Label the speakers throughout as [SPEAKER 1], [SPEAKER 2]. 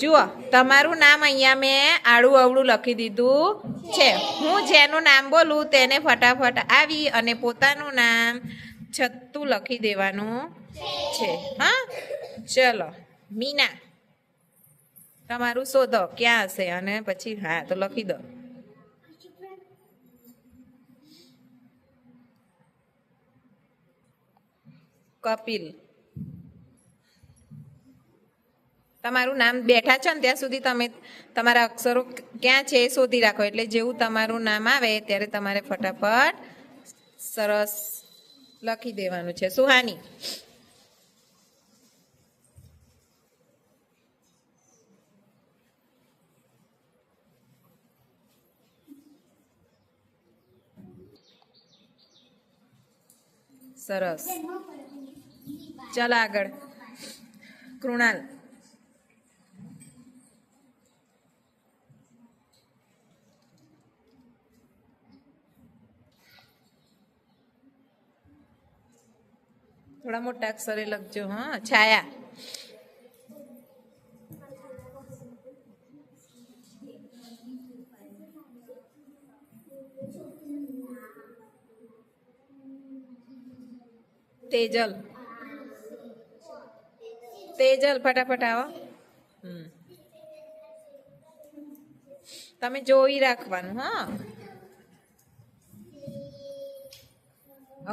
[SPEAKER 1] જુઓ તમારું નામ અહીંયા મેં આડું અવળું લખી દીધું છે. હું જેનું નામ બોલું તેને ફટાફટ આવી અને પોતાનું નામ છતું લખી દેવાનું છે. હા, ચલો મીના, તમારું શોધો ક્યાં હશે અને પછી હા તો લખી દો. કપિલ, તમારું નામ બેઠા છો ને ત્યાં સુધી તમે તમારા અક્ષરો ક્યાં છે એ શોધી રાખો, એટલે જેવું તમારું નામ આવે ત્યારે તમારે ફટાફટ સરસ લખી દેવાનું છે. સુહાની, સરસ, ચાલ આગળ. કૃણાલ, થોડા મોટા અક્ષરે લખજો. હા, છાયા, તેજલ, તેજલ ફટાફટ આવો. તમે જોઈ રાખવાનું. હા,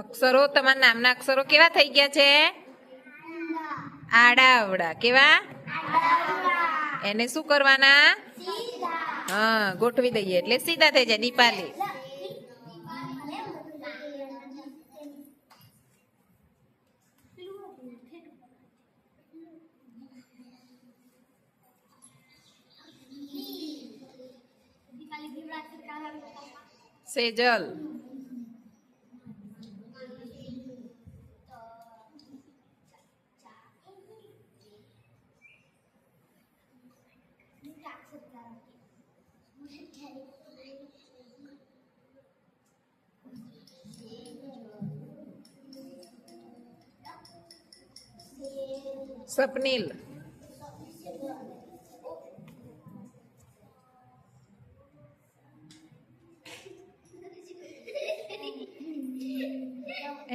[SPEAKER 1] અક્ષરો તમારા નામના અક્ષરો કેવા થઈ ગયા છે? આડા અવડા. કેવા? એને શું કરવાના? હા, ગોઠવી દઈએ એટલે સીધા થઈ જાય. દીપાલી, સેજલ, સપનીલ,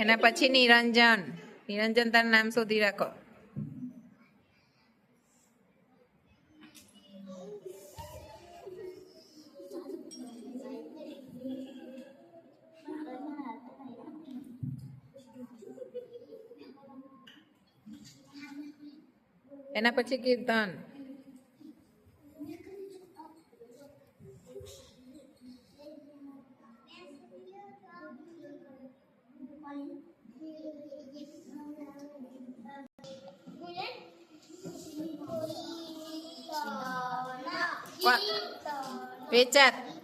[SPEAKER 1] એના પછી નિરંજન. નિરંજન તારું નામ શોધી રાખો. એના પછી કીર્તન. વેચાત.